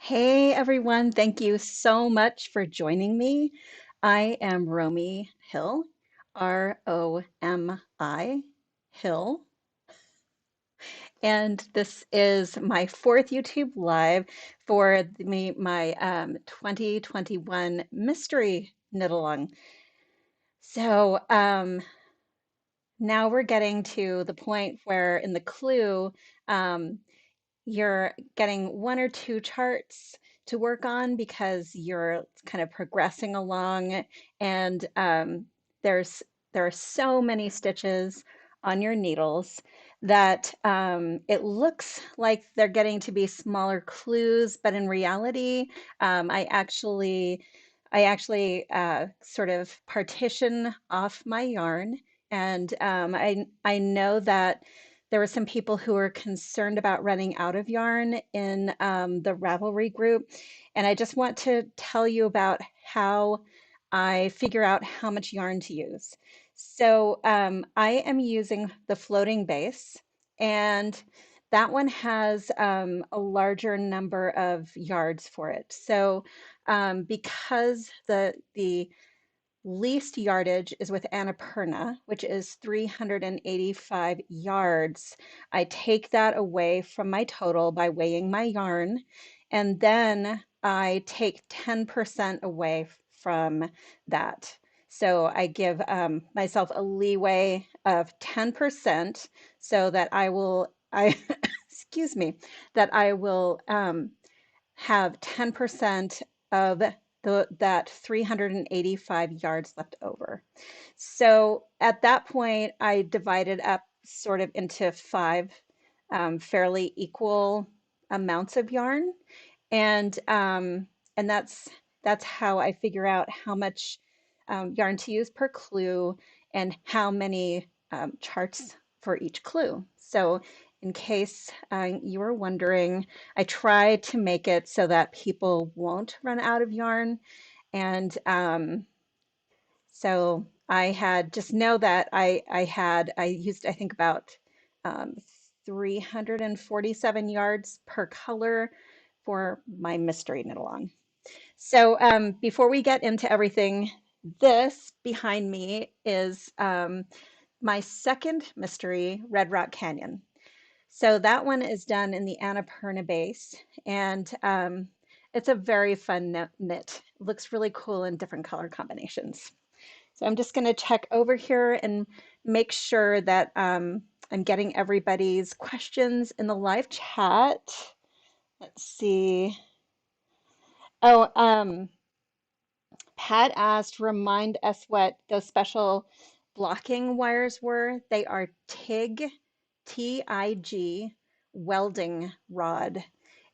Hey everyone, thank you so much for joining me. I am Romi Hill, Romi Hill, and this is my fourth YouTube live for my 2021 mystery knit along. So now we're getting to the point where in the clue, um, you're getting one or two charts to work on because you're kind of progressing along and there's there are so many stitches on your needles that it looks like they're getting to be smaller clues, but in reality, um, I actually I actually sort of partition off my yarn, and I know that there were some people who were concerned about running out of yarn in the Ravelry group. And I just want to tell you about how I figure out how much yarn to use. So I am using the floating base, and that one has a larger number of yards for it. So because the least yardage is with Annapurna, which is 385 yards. I take that away from my total by weighing my yarn, and then I take 10% away from that. So I give myself a leeway of 10% so that excuse me, that I will have 10% of that 385 yards left over. So at that point, I divided up sort of into five fairly equal amounts of yarn, and that's how I figure out how much yarn to use per clue and how many charts for each clue. So in case you were wondering, I try to make it so that people won't run out of yarn. And so I had just know that I used I think about um, 347 yards per color for my mystery knit along. So before we get into everything, this behind me is my second mystery, Red Rock Canyon. So that one is done in the Annapurna base, and it's a very fun knit. It looks really cool in different color combinations. So I'm just going to check over here and make sure that I'm getting everybody's questions in the live chat. Let's see. Oh, Pat asked, remind us what those special blocking wires were. They are TIG welding rod,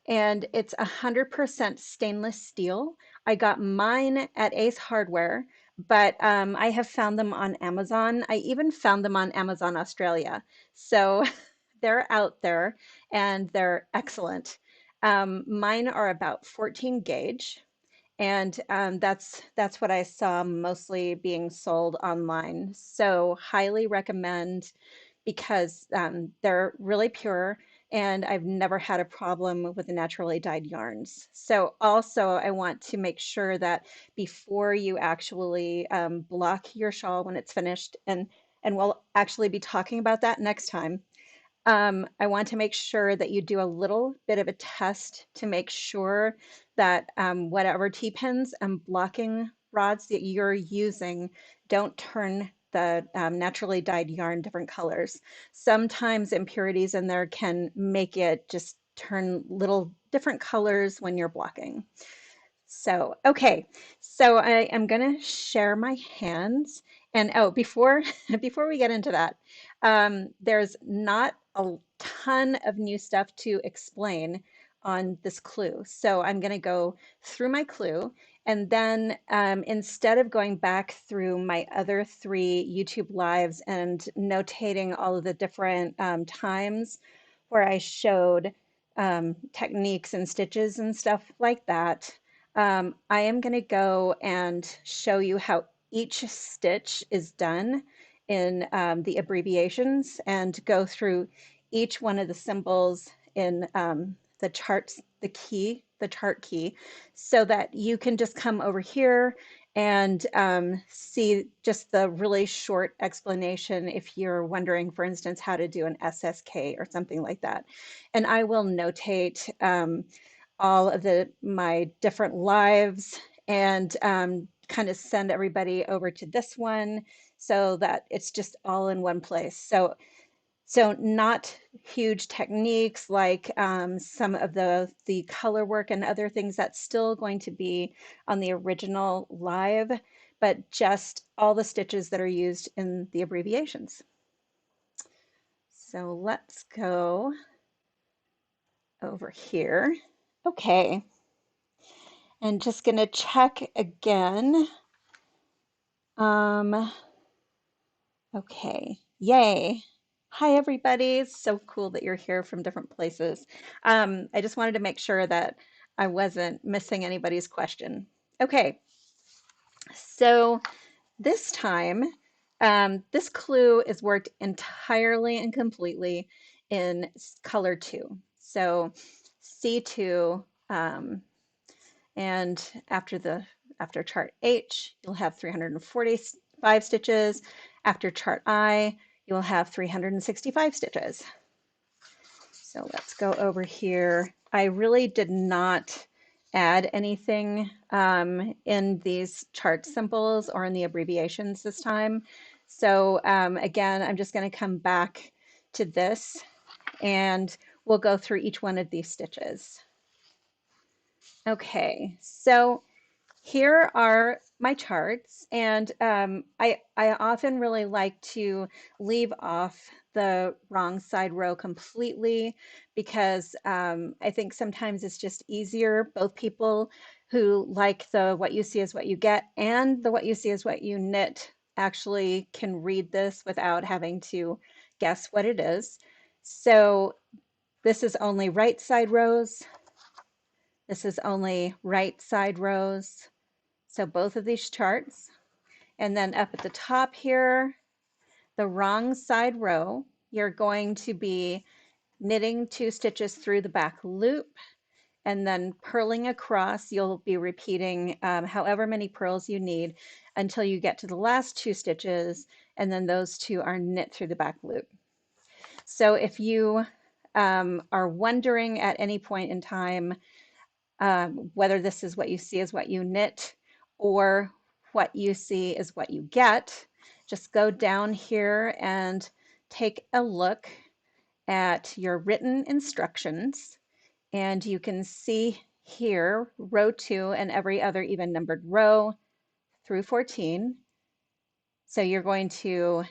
and it's 100% stainless steel. I got mine at Ace Hardware, but I have found them on Amazon. I even found them on Amazon Australia. So they're out there and they're excellent. Mine are about 14 gauge. And that's what I saw mostly being sold online. So highly recommend because they're really pure and I've never had a problem with the naturally dyed yarns. So also I want to make sure that before you actually block your shawl when it's finished, and we'll actually be talking about that next time. I want to make sure that you do a little bit of a test to make sure that whatever T-pins and blocking rods that you're using don't turn the naturally dyed yarn different colors. Sometimes impurities in there can make it just turn little different colors when you're blocking. So, okay, so I am going to share my hands. And oh, before before we get into that, there's not a ton of new stuff to explain on this clue. So I'm going to go through my clue, and then instead of going back through my other three YouTube lives and notating all of the different times where I showed techniques and stitches and stuff like that, I am going to go and show you how each stitch is done in the abbreviations and go through each one of the symbols in the charts the key, the chart key, so that you can just come over here and see just the really short explanation if you're wondering, for instance, how to do an SSK or something like that. And I will notate all of my different lives and kind of send everybody over to this one so that it's just all in one place. So not huge techniques like some of the color work and other things that's still going to be on the original live, but just all the stitches that are used in the abbreviations. So let's go over here. Okay, and just gonna check again. Um, okay, yay. Hi, everybody. It's so cool that you're here from different places. I just wanted to make sure that I wasn't missing anybody's question. Okay, so this time, this clue is worked entirely and completely in color 2. So C2, and after chart H, you'll have 345 stitches. After chart I, you'll have 365 stitches. So let's go over here. I really did not add anything in these chart symbols or in the abbreviations this time. So again, I'm just going to come back to this and we'll go through each one of these stitches. Okay, so here are my charts, and I often really like to leave off the wrong side row completely because I think sometimes it's just easier. Both people who like the what you see is what you get and the what you see is what you knit actually can read this without having to guess what it is. So this is only right side rows. This is only right side rows. So both of these charts. And then up at the top here, the wrong side row, you're going to be knitting 2 stitches through the back loop and then purling across. You'll be repeating however many purls you need until you get to the last 2 stitches, and then those 2 are knit through the back loop. So if you are wondering at any point in time whether this is what you see is what you knit or what you see is what you get, just go down here and take a look at your written instructions. And you can see here row 2 and every other even numbered row through 14. So you're going to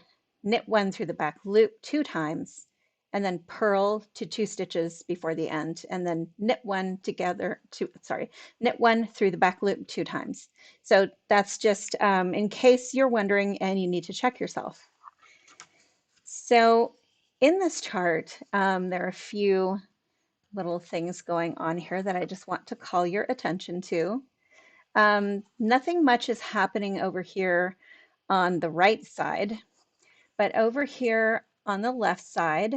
knit 1 through the back loop 2 times and then purl to 2 stitches before the end and then knit 1 knit 1 through the back loop 2 times. So that's just in case you're wondering and you need to check yourself. So in this chart, there are a few little things going on here that I just want to call your attention to. Nothing much is happening over here on the right side, but over here on the left side,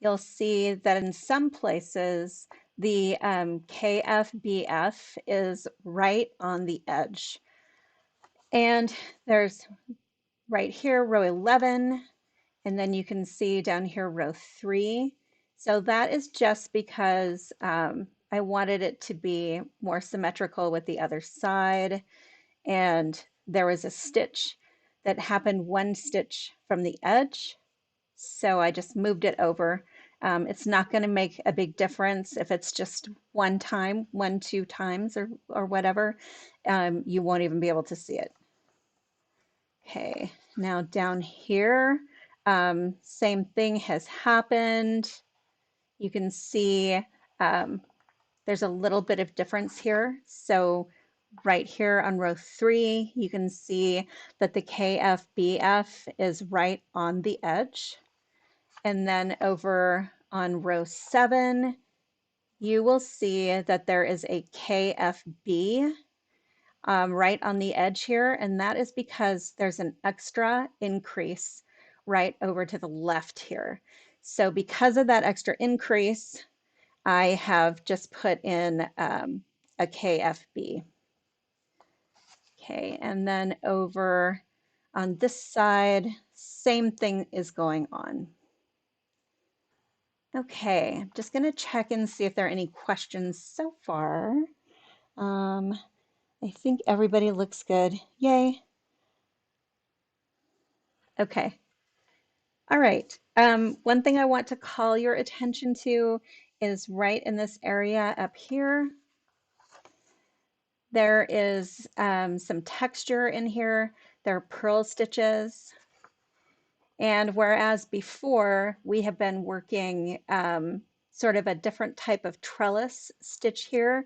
you'll see that in some places the KFBF is right on the edge. And there's right here row 11, and then you can see down here row 3. So that is just because I wanted it to be more symmetrical with the other side. And there was a stitch that happened 1 stitch from the edge. So I just moved it over. It's not going to make a big difference if it's just 1 time, 2 times or whatever. You won't even be able to see it. Okay, now down here, same thing has happened. You can see there's a little bit of difference here. So right here on row 3, you can see that the KFBF is right on the edge. And then over on row 7, you will see that there is a KFB right on the edge here, and that is because there's an extra increase right over to the left here. So because of that extra increase, I have just put in a KFB. Okay, and then over on this side, same thing is going on. Okay, I'm just going to check and see if there are any questions so far. I think everybody looks good. Yay. Okay. All right. One thing I want to call your attention to is right in this area up here. There is some texture in here. There are purl stitches. And whereas before we have been working sort of a different type of trellis stitch here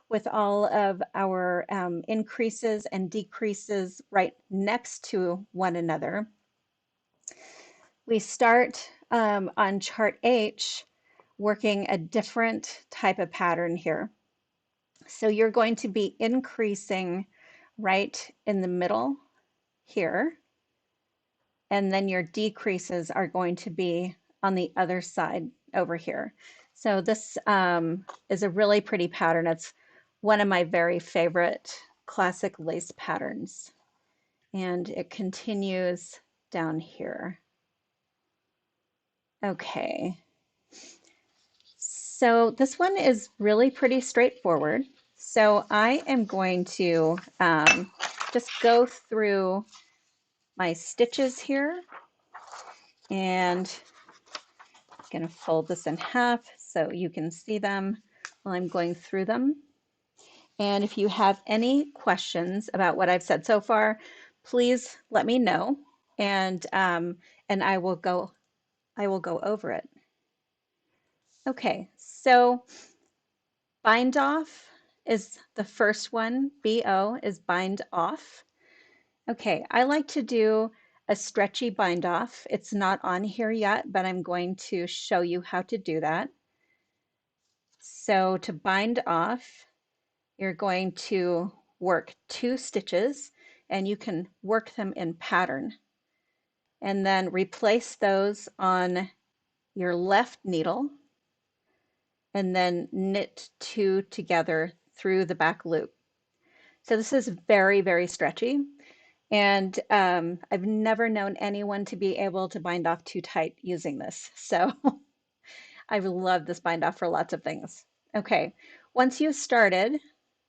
with all of our increases and decreases right next to one another, we start on chart H working a different type of pattern here. So you're going to be increasing right in the middle here, and then your decreases are going to be on the other side over here. So this is a really pretty pattern. It's one of my very favorite classic lace patterns, and it continues down here. Okay, so this one is really pretty straightforward. So I am going to just go through my stitches here, and I'm going to fold this in half so you can see them while I'm going through them. And if you have any questions about what I've said so far, please let me know, and I will go over it. Okay, so bind off is the first one. BO is bind off. Okay, I like to do a stretchy bind off. It's not on here yet, but I'm going to show you how to do that. So to bind off, you're going to work 2 stitches, and you can work them in pattern. And then replace those on your left needle, and then knit 2 together through the back loop. So this is very, very stretchy. And I've never known anyone to be able to bind off too tight using this. So I love this bind off for lots of things. Okay, once you've started,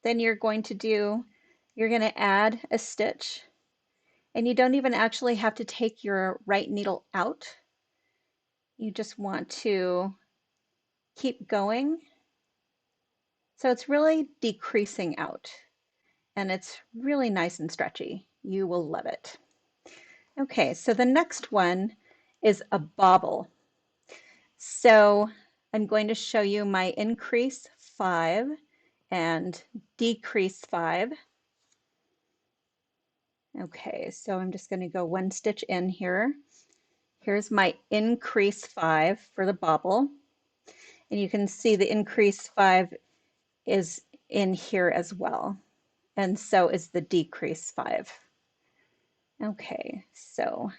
then you're going to add a stitch, and you don't even actually have to take your right needle out. You just want to keep going. So it's really decreasing out, and it's really nice and stretchy. You will love it. Okay, so the next one is a bobble. So I'm going to show you my increase 5 and decrease 5. Okay, so I'm just going to go 1 stitch in here. Here's my increase 5 for the bobble. And you can see the increase 5 is in here as well. And so is the decrease 5. Okay, so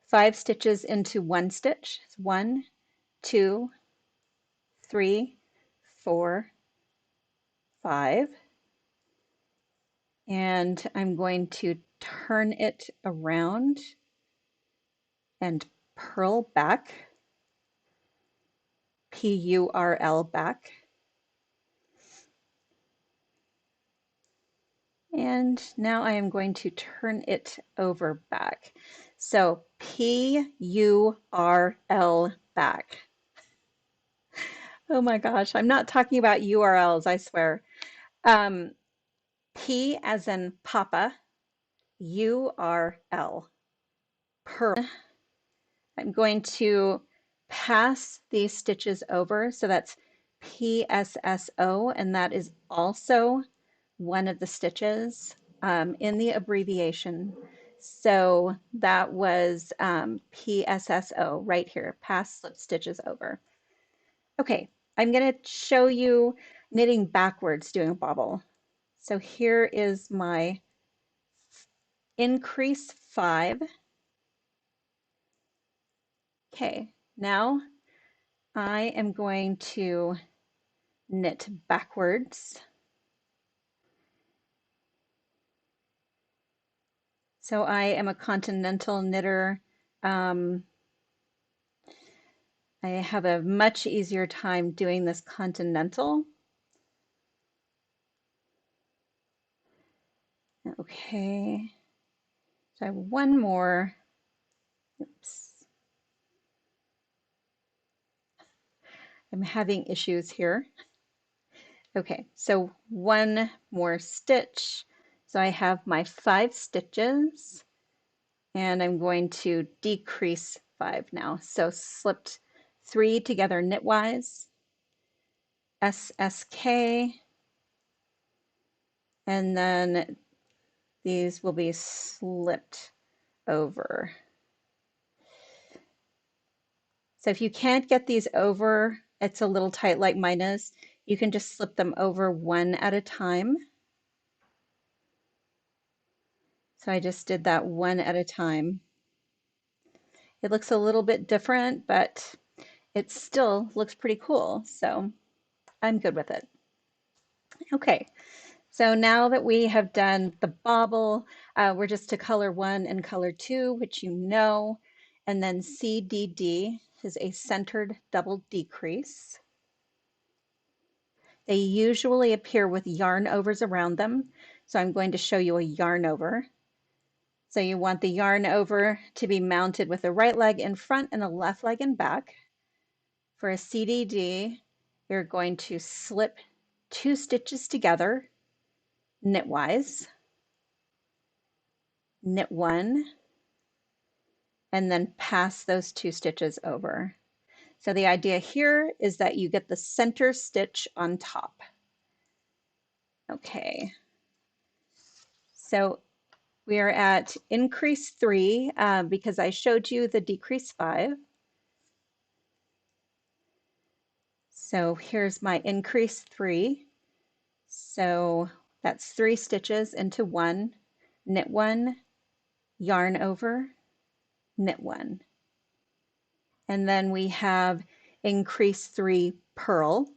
5 stitches into 1 stitch. 1, 2, 3, 4, 5. And I'm going to turn it around and purl back, P-U-R-L back. And now I am going to turn it over back. So P-U-R-L back. Oh my gosh, I'm not talking about URLs, I swear. P as in Papa, U-R-L, purl. I'm going to pass these stitches over, so that's PSSO, and that is also one of the stitches in the abbreviation. So that was PSSO right here, pass slip stitches over. Okay, I'm going to show you knitting backwards doing a bobble. So here is my increase 5. Okay, now I am going to knit backwards. So I am a continental knitter. Um, I have a much easier time doing this continental. Okay, so I have one more. Oops, I'm having issues here. Okay, so one more stitch. So I have my 5 stitches and I'm going to decrease 5 now. So slipped 3 together knitwise, SSK, and then these will be slipped over. So if you can't get these over, it's a little tight like mine is, you can just slip them over one at a time. So I just did that one at a time. It looks a little bit different, but it still looks pretty cool. So I'm good with it. Okay, so now that we have done the bobble, we're just to color 1 and color 2, which you know, and then CDD is a centered double decrease. They usually appear with yarn overs around them, so I'm going to show you a yarn over. So you want the yarn over to be mounted with the right leg in front and the left leg in back. For a CDD, you're going to slip 2 stitches together, knitwise, knit 1, and then pass those 2 stitches over. So the idea here is that you get the center stitch on top. Okay, so we are at increase 3 because I showed you the decrease 5. So here's my increase 3. So that's 3 stitches into 1, knit 1, yarn over, knit 1. And then we have increase 3 purl.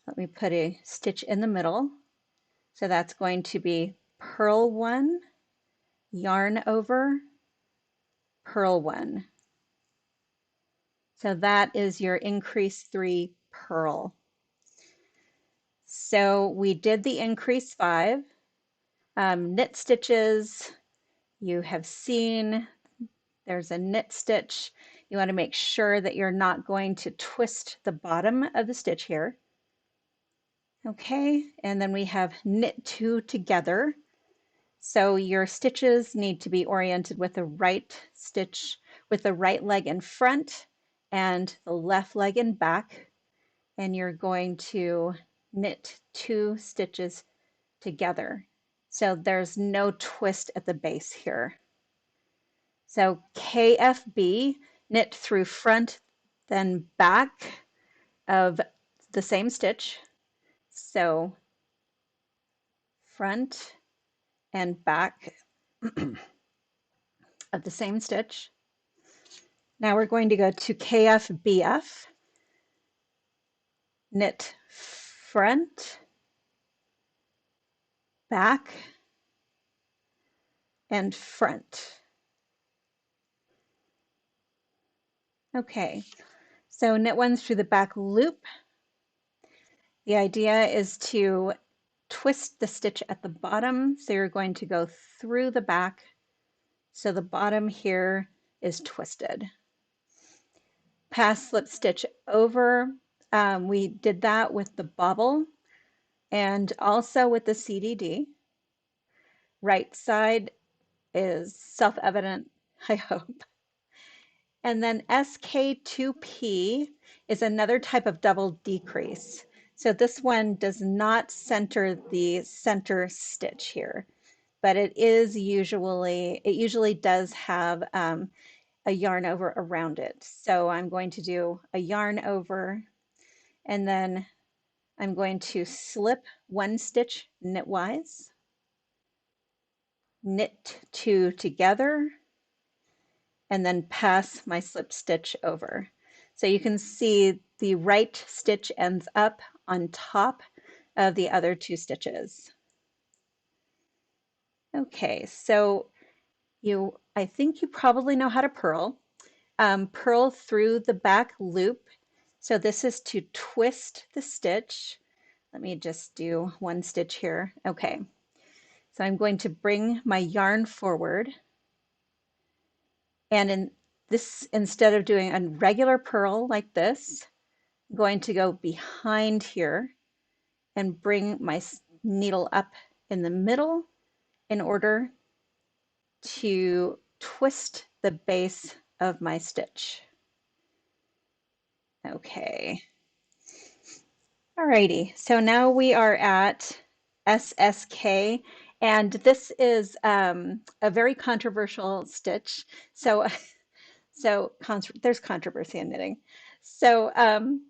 Let me put a stitch in the middle. So that's going to be purl 1, yarn over, purl 1. So that is your increase 3 purl. So we did the increase 5. Knit stitches, you have seen there's a knit stitch. You want to make sure that you're not going to twist the bottom of the stitch here. Okay, and then we have knit 2 together. So your stitches need to be oriented with the right stitch, with the right leg in front and the left leg in back. And you're going to knit 2 stitches together. So there's no twist at the base here. So KFB, knit through front, then back of the same stitch. So front and back of the same stitch. Now we're going to go to KFBF, knit front, back, and front. Okay, so knit 1 through the back loop. The idea is to twist the stitch at the bottom. So you're going to go through the back. So the bottom here is twisted. Pass slip stitch over. We did that with the bobble and also with the CDD. Right side is self-evident, I hope. And then SK2P is another type of double decrease. So this one does not center the center stitch here, but it usually does have a yarn over around it. So I'm going to do a yarn over and then I'm going to slip 1 stitch knitwise, knit 2 together, and then pass my slip stitch over. So you can see the right stitch ends up on top of the other two stitches. Okay, so I think you probably know how to purl. Purl through the back loop. So this is to twist the stitch. Let me just do one stitch here. Okay, so I'm going to bring my yarn forward, and instead of doing a regular purl like this, I'm going to go behind here and bring my needle up in the middle in order to twist the base of my stitch. Okay. Alrighty, so now we are at SSK, and this is a very controversial stitch. So, there's controversy in knitting. So I'm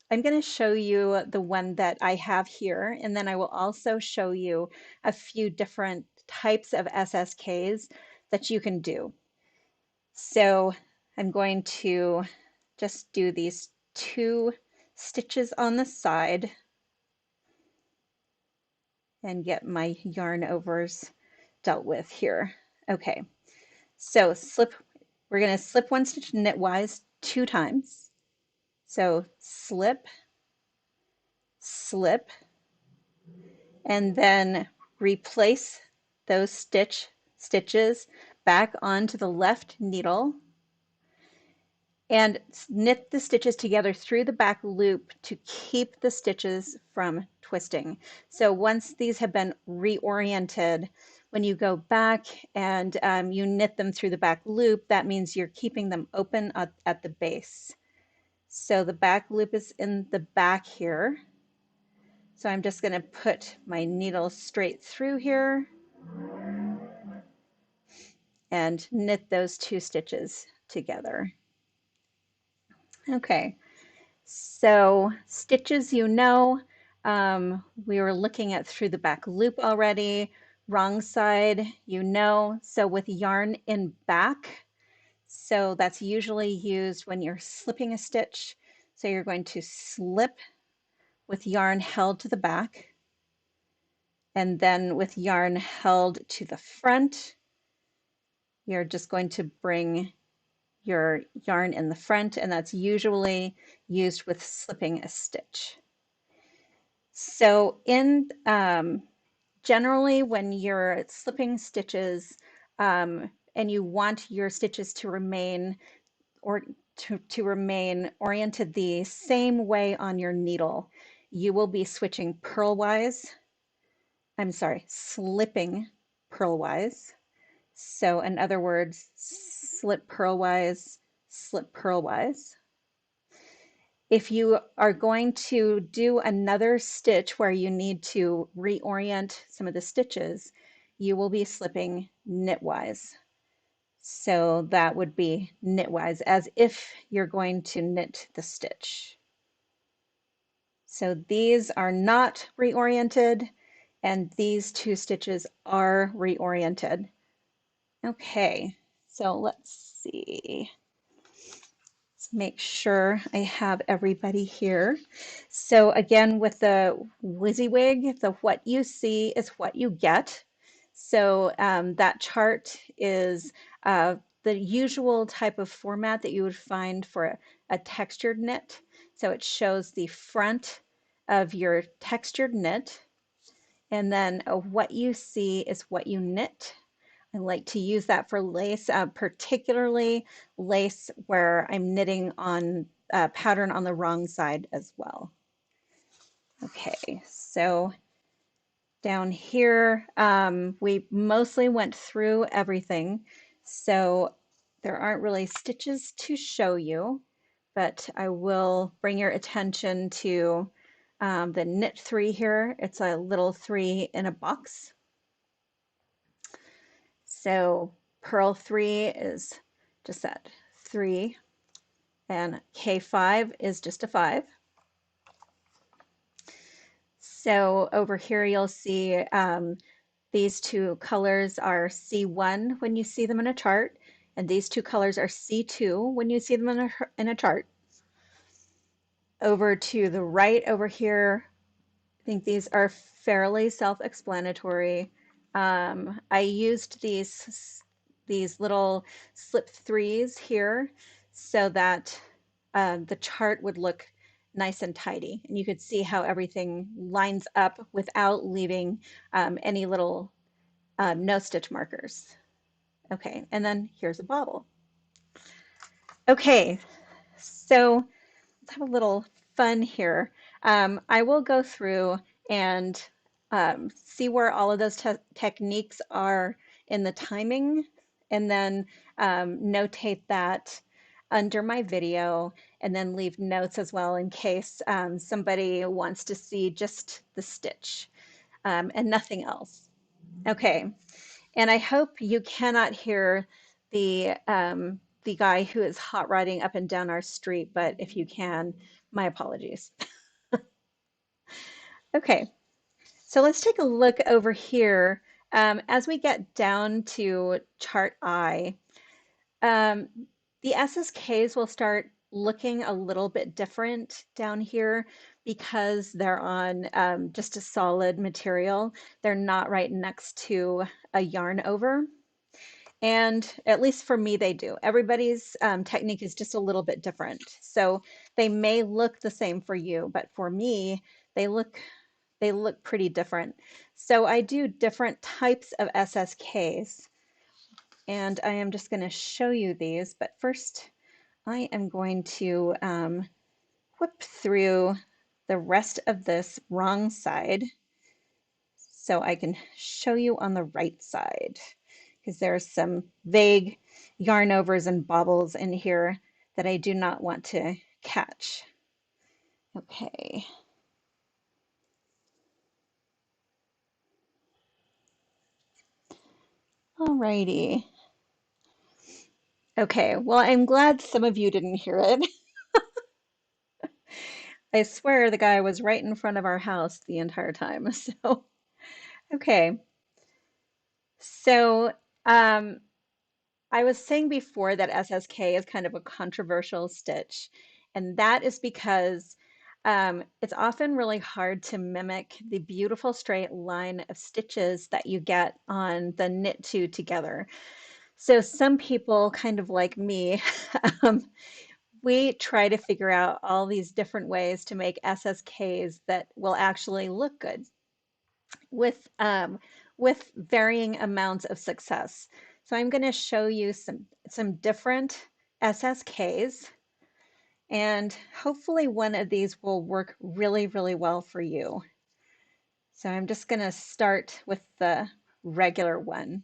going to show you the one that I have here, and then I will also show you a few different types of SSKs that you can do. So I'm going to just do these 2 stitches on the side and get my yarn overs dealt with here. Okay, so we're going to slip 1 stitch knitwise 2 times. So slip, slip, and then replace those stitches back onto the left needle and knit the stitches together through the back loop to keep the stitches from twisting. So once these have been reoriented, when you go back and you knit them through the back loop, that means you're keeping them open at the base. So the back loop is in the back here. So I'm just going to put my needle straight through here and knit those 2 stitches together. Okay, so stitches, we were looking at through the back loop already. Wrong side, so with yarn in back, so that's usually used when you're slipping a stitch. So you're going to slip with yarn held to the back, and then with yarn held to the front, you're just going to bring your yarn in the front, and that's usually used with slipping a stitch. So generally when you're slipping stitches and you want your stitches to remain oriented the same way on your needle, you will be switching slipping purlwise. So in other words, slip purlwise, slip purlwise. If you are going to do another stitch where you need to reorient some of the stitches, you will be slipping knitwise. So that would be knitwise, as if you're going to knit the stitch. So these are not reoriented, and these 2 stitches are reoriented. Okay, so let's see. Let's make sure I have everybody here. So again, with the WYSIWYG, the what you see is what you get. So that chart is the usual type of format that you would find for a textured knit. So it shows the front of your textured knit, and then what you see is what you knit. I like to use that for lace, particularly lace where I'm knitting on a pattern on the wrong side as well. Okay, so down here, we mostly went through everything, so there aren't really stitches to show you, but I will bring your attention to the knit 3 here. It's a little 3 in a box. So purl 3 is just that 3, and K5 is just a 5. So over here you'll see these 2 colors are C1 when you see them in a chart, and these 2 colors are C2 when you see them in a chart. over to the right over here, I think these are fairly self-explanatory. I used these little slip threes here so that the chart would look nice and tidy, and you could see how everything lines up without leaving any little no stitch markers. Okay, and then here's a bobble. Okay, so let's have a little fun here. I will go through and see where all of those techniques are in the timing, and then notate that under my video, and then leave notes as well in case somebody wants to see just the stitch and nothing else. Okay, and I hope you cannot hear the guy who is hot riding up and down our street, but if you can, my apologies. Okay, so let's take a look over here. As we get down to chart I, um, the SSKs will start looking a little bit different down here because they're on just a solid material. They're not right next to a yarn over. And at least for me, they do. Everybody's technique is just a little bit different. So they may look the same for you, but for me, they look they look pretty different. So I do different types of SSKs, and I am just going to show you these. But first, I am going to whip through the rest of this wrong side so I can show you on the right side, because there's some vague yarn overs and bobbles in here that I do not want to catch. Okay. Alrighty. Okay, well, I'm glad some of you didn't hear it. I swear the guy was right in front of our house the entire time. So, okay. So, um, I was saying before that SSK is kind of a controversial stitch, and that is because it's often really hard to mimic the beautiful straight line of stitches that you get on the knit two together. So some people, kind of like me, um, we try to figure out all these different ways to make SSKs that will actually look good with varying amounts of success. So I'm going to show you some different SSKs, and hopefully one of these will work really, really well for you. So I'm just going to start with the regular one.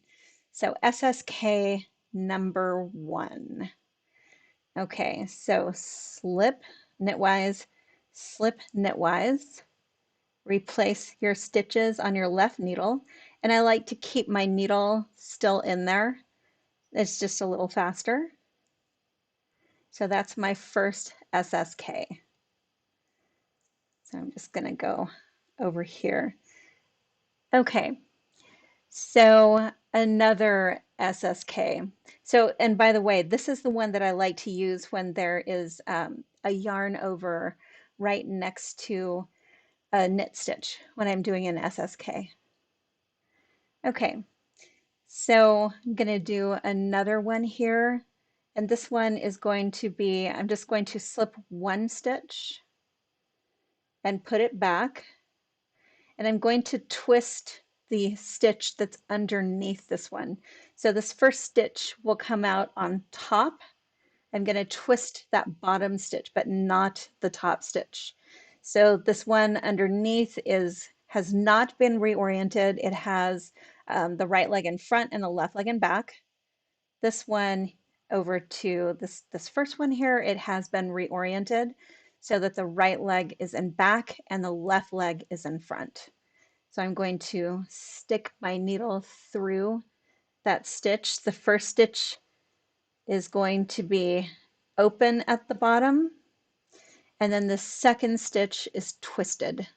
So SSK number 1. Okay, so slip knitwise, slip knitwise. Replace your stitches on your left needle. And I like to keep my needle still in there. It's just a little faster. So that's my first SSK. So I'm just going to go over here. Okay, so another SSK. So, and by the way, this is the one that I like to use when there is a yarn over right next to a knit stitch when I'm doing an SSK. Okay, so I'm going to do another one here. And this one is going to be, I'm just going to slip one stitch and put it back. And I'm going to twist the stitch that's underneath this one. So this first stitch will come out on top. I'm going to twist that bottom stitch, but not the top stitch. So this one underneath has not been reoriented. It has the right leg in front and the left leg in back. This one over to this first one here, it has been reoriented so that the right leg is in back and the left leg is in front. So I'm going to stick my needle through that stitch. The first stitch is going to be open at the bottom, and then the second stitch is twisted.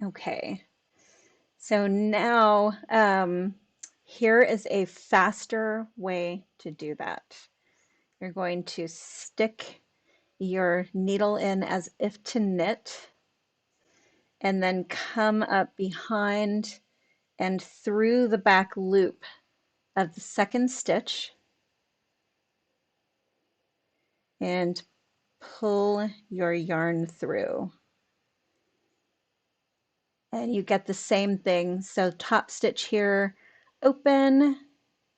Okay, so now here is a faster way to do that. You're going to stick your needle in as if to knit, and then come up behind and through the back loop of the second stitch and pull your yarn through. And you get the same thing. So top stitch here, open,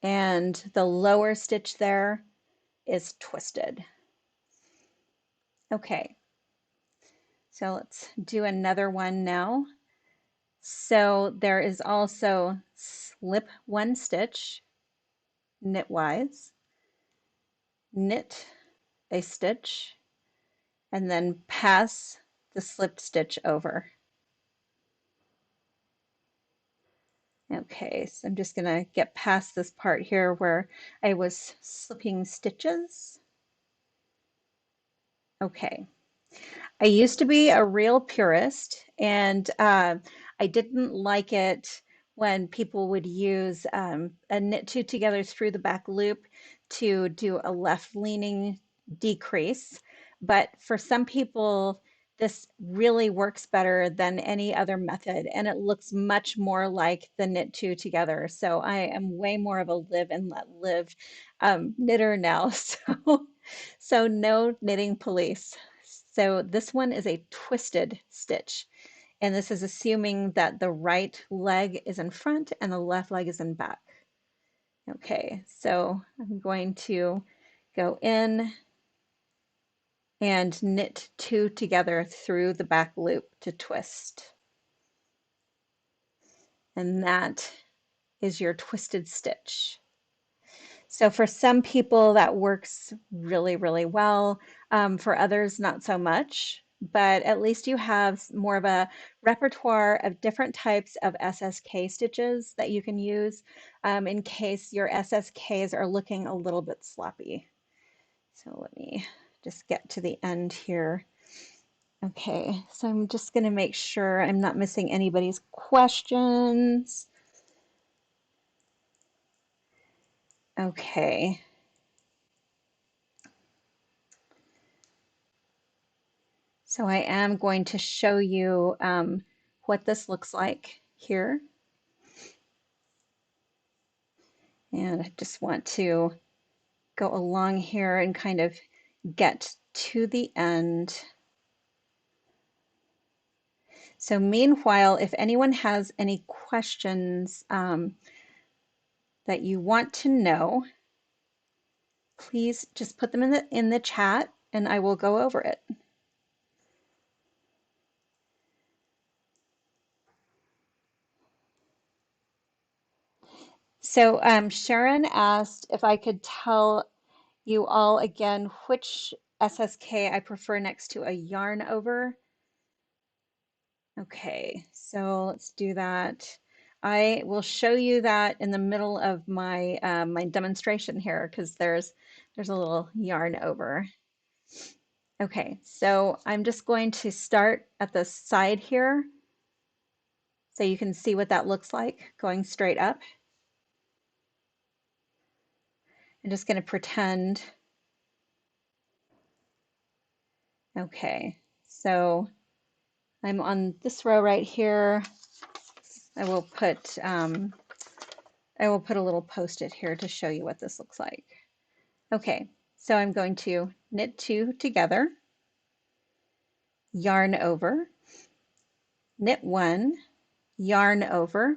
and the lower stitch there is twisted. Okay, so let's do another one now. So there is also slip one stitch knitwise, knit a stitch, and then pass the slipped stitch over. Okay, so I'm just gonna get past this part here where I was slipping stitches. Okay. I used to be a real purist, and I didn't like it when people would use a knit two together through the back loop to do a left leaning decrease. But for some people, this really works better than any other method, and it looks much more like the knit two together. So I am way more of a live and let live knitter now. So no knitting police. So this one is a twisted stitch, and this is assuming that the right leg is in front and the left leg is in back. Okay, so I'm going to go in and knit two together through the back loop to twist. And that is your twisted stitch. So for some people that works really, really well. For others, not so much, but at least you have more of a repertoire of different types of SSK stitches that you can use in case your SSKs are looking a little bit sloppy. So let me just get to the end here. Okay, so I'm just going to make sure I'm not missing anybody's questions. Okay. So I am going to show you what this looks like here. And I just want to go along here and kind of get to the end. So meanwhile, if anyone has any questions that you want to know, please just put them in the chat and I will go over it. So Sharon asked if I could tell you all again which SSK I prefer next to a yarn over. Okay, so let's do that. I will show you that in the middle of my my demonstration here because there's a little yarn over. Okay, so I'm just going to start at the side here so you can see what that looks like going straight up. I'm just going to pretend. Okay, so I'm on this row right here. I will put a little post-it here to show you what this looks like. Okay, so I'm going to knit two together, yarn over, knit one, yarn over,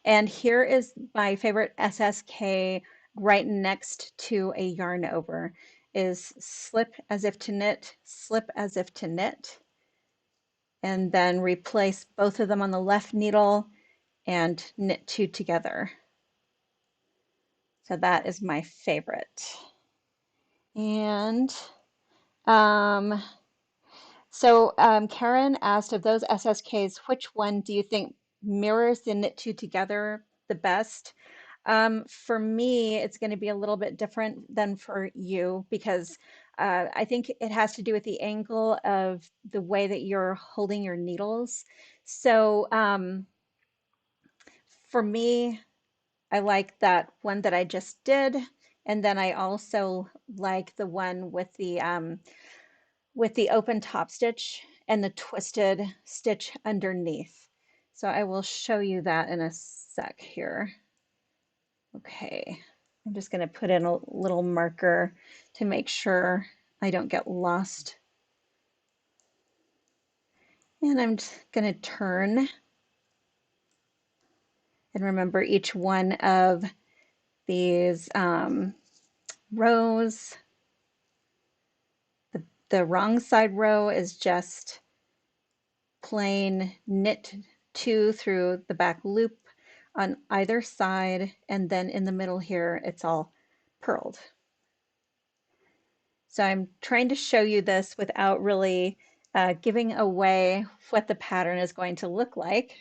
and here is my favorite SSK right next to a yarn over is slip as if to knit, slip as if to knit, and then replace both of them on the left needle and knit two together. So that is my favorite. And Karen asked of those SSKs, which one do you think mirrors the knit two together the best? For me, it's going to be a little bit different than for you because I think it has to do with the angle of the way that you're holding your needles. So for me, I like that one that I just did And then I also like the one with the open top stitch and the twisted stitch underneath. So I will show you that in a sec here. Okay, I'm just going to put in a little marker to make sure I don't get lost. And I'm just going to turn. And remember, each one of these rows, the wrong side row is just plain knit two through the back loop on either side, and then in the middle here, it's all purled. So I'm trying to show you this without really giving away what the pattern is going to look like.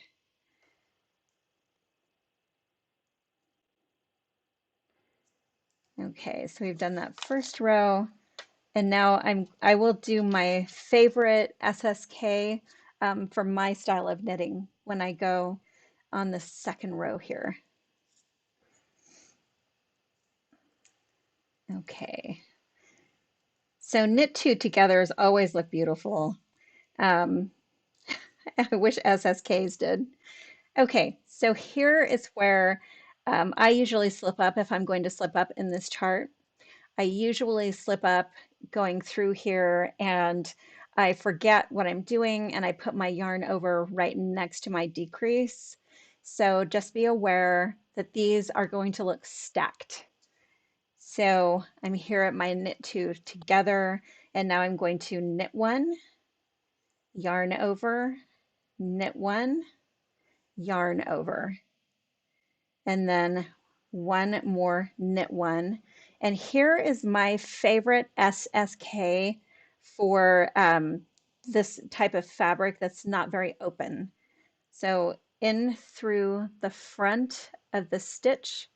Okay, so we've done that first row, and now I will do my favorite SSK for my style of knitting when I go on the second row here. Okay, so knit two together always look beautiful. Um, I wish SSKs did. Okay, so here is where I usually slip up if I'm going to slip up in this chart. I usually slip up going through here and I forget what I'm doing and I put my yarn over right next to my decrease. So just be aware that these are going to look stacked. So I'm here at my knit two together, and now I'm going to knit one, yarn over, knit one, yarn over, and then one more knit one. And here is my favorite SSK for this type of fabric that's not very open. So in through the front of the stitch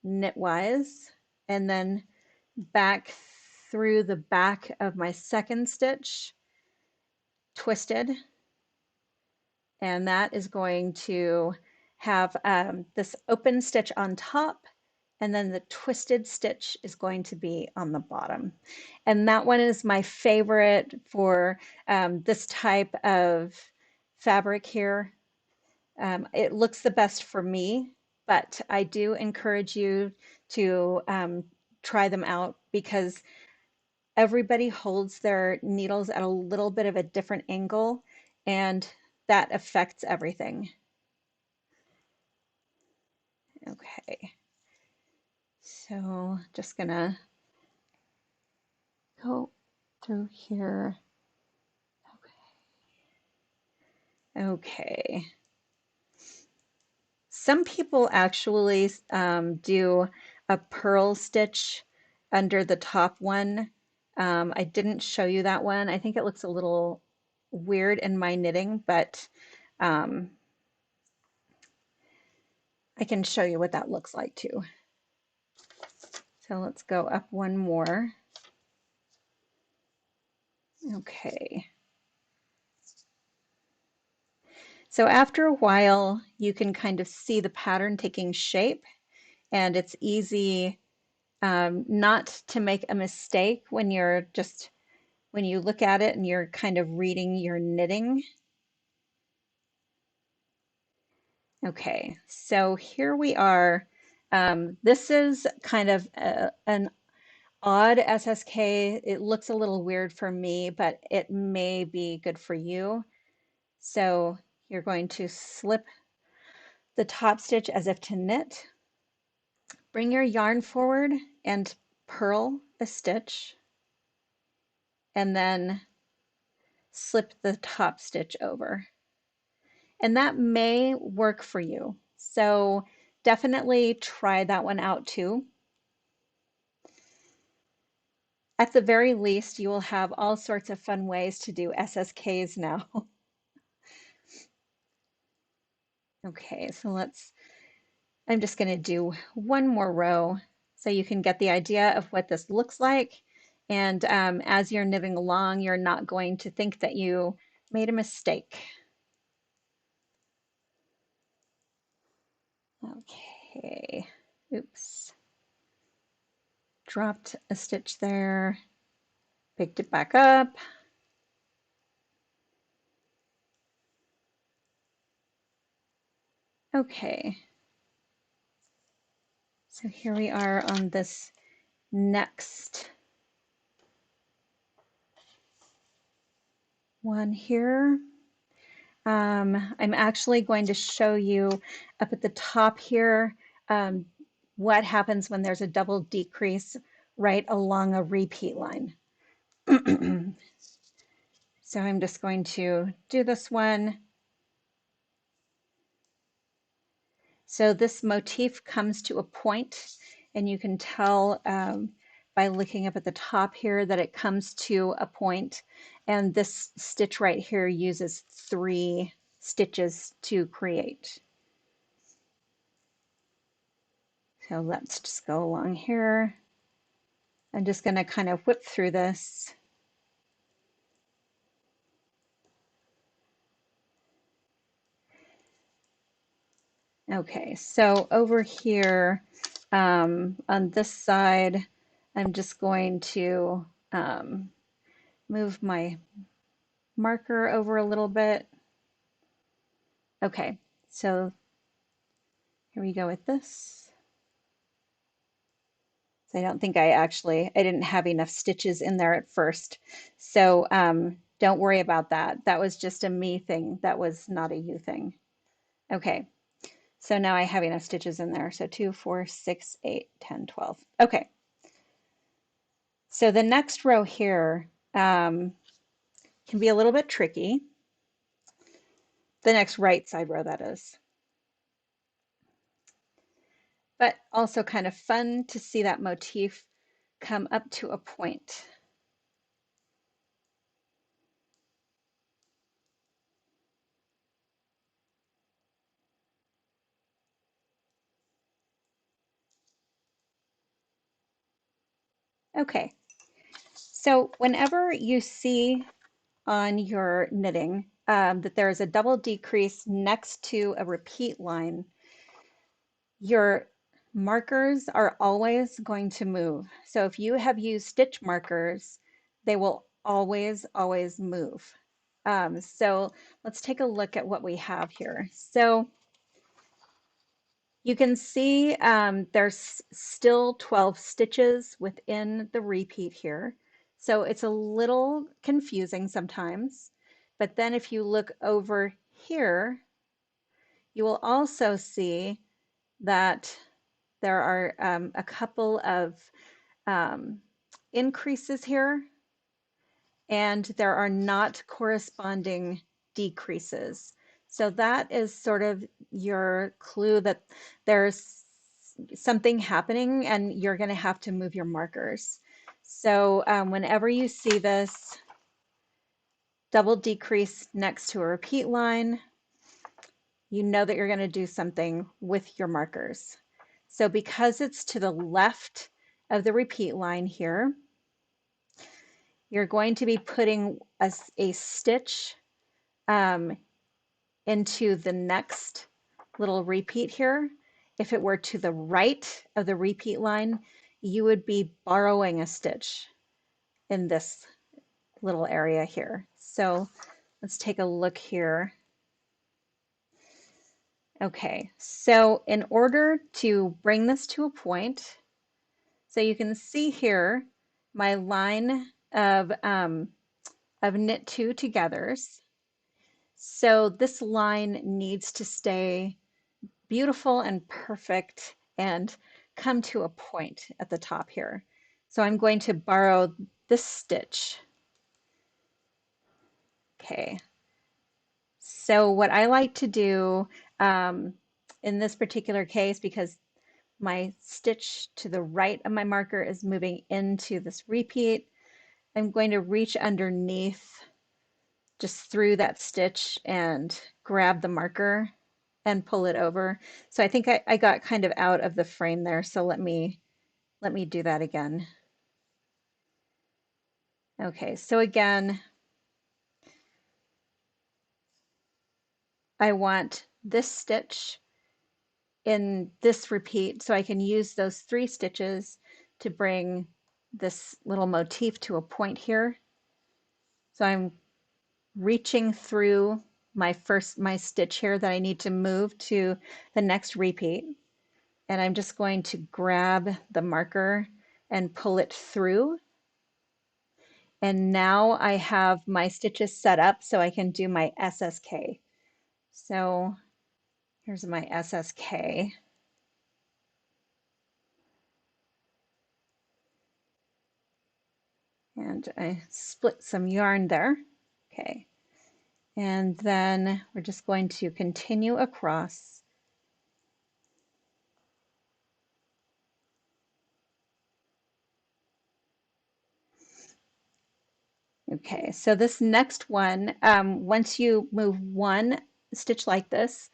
knitwise, and then back through the back of my second stitch twisted, and that is going to have this open stitch on top, and then the twisted stitch is going to be on the bottom. And that one is my favorite for this type of fabric here. It looks the best for me, but I do encourage you to try them out because everybody holds their needles at a little bit of a different angle, and that affects everything. Okay, so just gonna go through here. Okay. Some people actually do a purl stitch under the top one. I didn't show you that one. I think it looks a little weird in my knitting, but um, I can show you what that looks like too. So let's go up one more. Okay. So after a while, you can kind of see the pattern taking shape, and it's easy not to make a mistake when when you look at it and you're kind of reading your knitting. Okay, so here we are. This is kind of an odd SSK. It looks a little weird for me, but it may be good for you. So you're going to slip the top stitch as if to knit. Bring your yarn forward and purl a stitch, and then slip the top stitch over. And that may work for you. So definitely try that one out too. At the very least, you will have all sorts of fun ways to do SSKs now. Okay, so I'm just going to do one more row so you can get the idea of what this looks like. And as you're knitting along, you're not going to think that you made a mistake. Okay, oops. dropped a stitch there, picked it back up. Okay, so here we are on this next one here. I'm actually going to show you up at the top here what happens when there's a double decrease right along a repeat line. So I'm just going to do this one. So this motif comes to a point, and you can tell by looking up at the top here that it comes to a point, and this stitch right here uses 3 stitches to create. So let's just go along here. I'm just going to kind of whip through this. Okay, so over here on this side, I'm just going to move my marker over a little bit. Okay, so here we go with this. So I don't think I didn't have enough stitches in there at first. So don't worry about that. That was just a me thing. That was not a you thing. Okay, so now I have enough stitches in there. So 2, 4, 6, 8, 10, 12. Okay. So the next row here can be a little bit tricky. The next right side row, that is. But also kind of fun to see that motif come up to a point. Okay, so whenever you see on your knitting that there is a double decrease next to a repeat line, your markers are always going to move. So if you have used stitch markers, they will always, always move. So let's take a look at what we have here. So you can see there's still 12 stitches within the repeat here. So it's a little confusing sometimes. But then if you look over here, you will also see that there are a couple of increases here, and there are not corresponding decreases. So that is sort of your clue that there's something happening and you're going to have to move your markers. So whenever you see this double decrease next to a repeat line, you know that you're going to do something with your markers. So because it's to the left of the repeat line here, you're going to be putting a stitch into the next little repeat here. If it were to the right of the repeat line, you would be borrowing a stitch in this little area here. So let's take a look here. Okay, so in order to bring this to a point, so you can see here my line of knit 2 togethers. So this line needs to stay beautiful and perfect and come to a point at the top here. So I'm going to borrow this stitch. Okay. So what I like to do in this particular case, because my stitch to the right of my marker is moving into this repeat, I'm going to reach underneath just through that stitch and grab the marker and pull it over. So I think I got kind of out of the frame there. So let me do that again. Okay, so again, I want this stitch in this repeat so I can use those 3 stitches to bring this little motif to a point here. So I'm reaching through my stitch here that I need to move to the next repeat. And I'm just going to grab the marker and pull it through. And now I have my stitches set up so I can do my SSK. So here's my SSK. And I split some yarn there. Okay. And then we're just going to continue across. Okay, so this next one, once you move one stitch like this,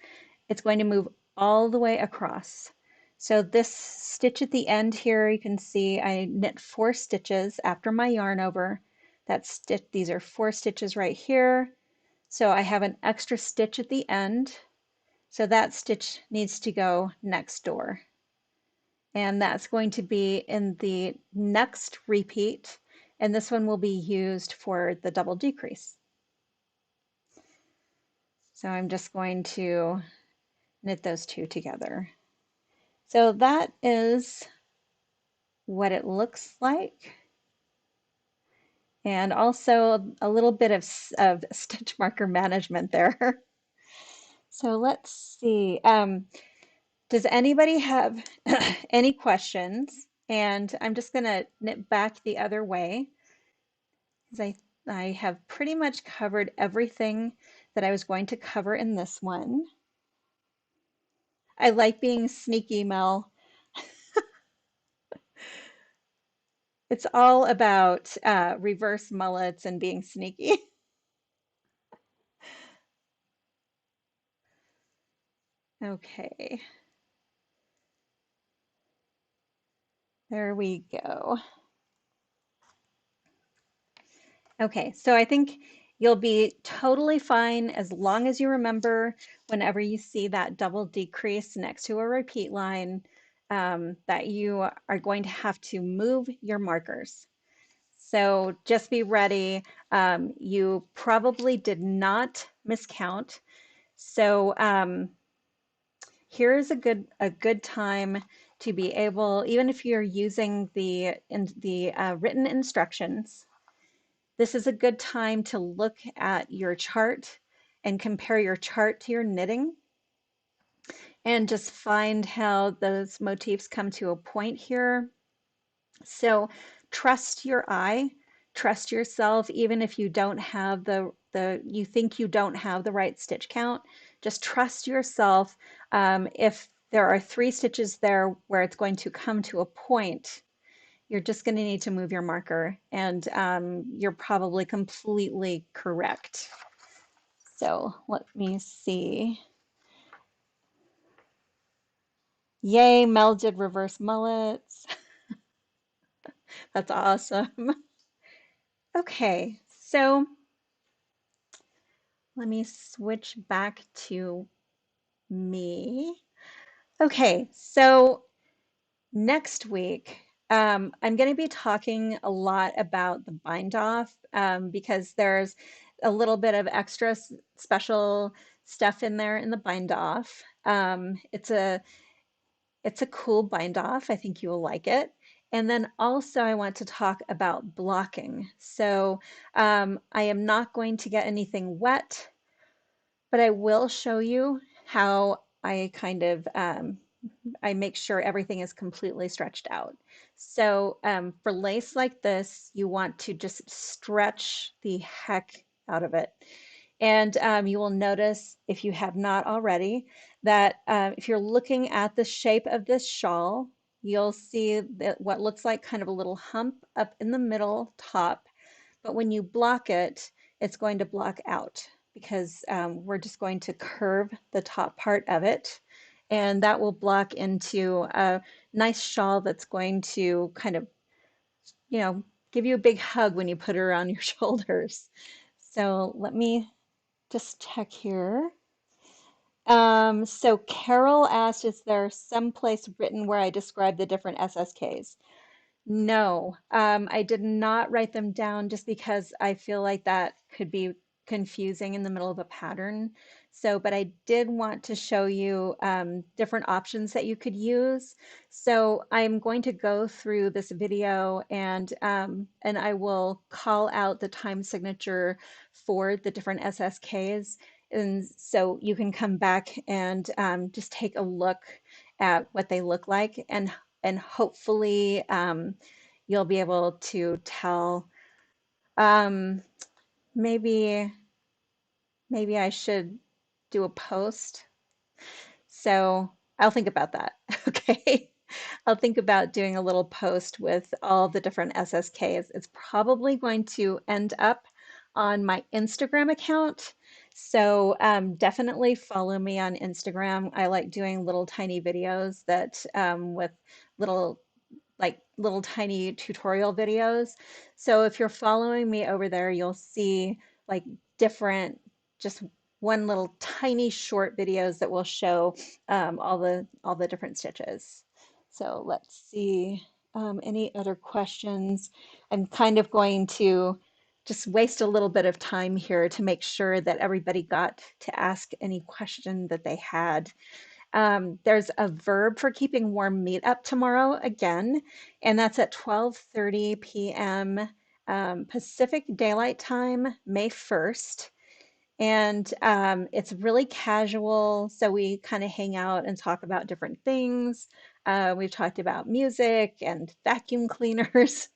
it's going to move all the way across. So this stitch at the end here, you can see I knit 4 stitches after my yarn over. That stitch, these are 4 stitches right here. So I have an extra stitch at the end. So that stitch needs to go next door. And that's going to be in the next repeat. And this one will be used for the double decrease. So I'm just going to knit those 2 together. So that is what it looks like. And also a little bit of stitch marker management there. So let's see. Does anybody have any questions? And I'm just going to knit back the other way because I have pretty much covered everything that I was going to cover in this one. I like being sneaky, Mel. It's all about reverse mullets and being sneaky. Okay, there we go. Okay, so I think you'll be totally fine as long as you remember whenever you see that double decrease next to a repeat line that you are going to have to move your markers. So just be ready. You probably did not miscount. So here's a good time to be able, even if you're using the written instructions, this is a good time to look at your chart and compare your chart to your knitting and just find how those motifs come to a point here. So trust your eye, trust yourself, even if you don't have you think you don't have the right stitch count, just trust yourself. If there are 3 stitches there where it's going to come to a point, you're just going to need to move your marker, and you're probably completely correct. So let me see. Yay, Mel did reverse mullets. That's awesome. Okay, so let me switch back to me. Okay, so next week, I'm going to be talking a lot about the bind off because there's a little bit of extra special stuff in there in the bind off. It's a cool bind off. I think you will like it. And then also I want to talk about blocking. So I am not going to get anything wet, but I will show you how I kind of I make sure everything is completely stretched out. So for lace like this, you want to just stretch the heck out of it. And you will notice, if you have not already, that if you're looking at the shape of this shawl, you'll see that what looks like kind of a little hump up in the middle top. But when you block it, it's going to block out because we're just going to curve the top part of it. And that will block into a nice shawl that's going to kind of, give you a big hug when you put it around your shoulders. So let me just check here. So Carol asked, is there some place written where I describe the different SSKs? No, I did not write them down just because I feel like that could be confusing in the middle of a pattern. So, but I did want to show you different options that you could use. So I'm going to go through this video and I will call out the time signature for the different SSKs. And so you can come back and just take a look at what they look like and hopefully you'll be able to tell. Um, maybe maybe I should do a post. So I'll think about that. Okay. I'll think about doing a little post with all the different SSKs. It's probably going to end up on my Instagram account. So definitely follow me on Instagram. I like doing little tiny videos that with little little tiny tutorial videos. So if you're following me over there, you'll see like different, just one little tiny short videos that will show all the different stitches. So let's see any other questions. I'm kind of going to just waste a little bit of time here to make sure that everybody got to ask any question that they had. There's a verb for keeping warm meetup tomorrow again, and that's at 12:30 p.m. Pacific Daylight Time, May 1st. And it's really casual, so we kind of hang out and talk about different things. We've talked about music and vacuum cleaners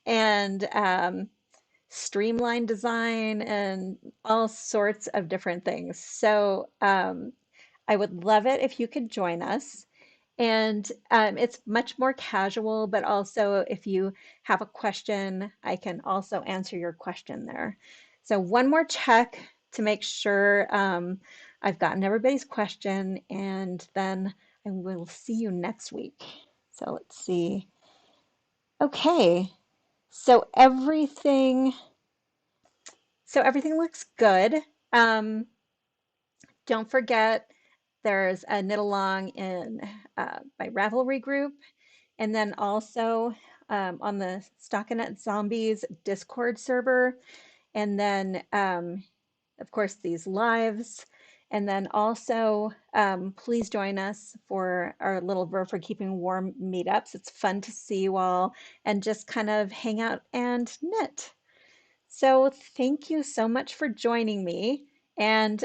and streamline design and all sorts of different things. So I would love it if you could join us. And it's much more casual, but also if you have a question, I can also answer your question there. So one more check to make sure I've gotten everybody's question, and then I will see you next week. So let's see. Okay, so everything looks good. Um, don't forget there's a knit along in my Ravelry group. And then also on the Stockinette Zombies Discord server. And then, of course, these lives. And then also, please join us for our little Verb for Keeping Warm meetups. It's fun to see you all and just kind of hang out and knit. So thank you so much for joining me. And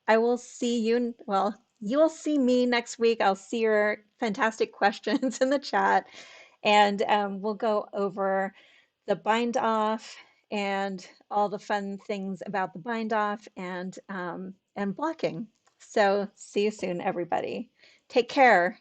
I will see you, well, you'll see me next week. I'll see your fantastic questions in the chat. And we'll go over the bind off and all the fun things about the bind off and blocking. So see you soon, everybody. Take care.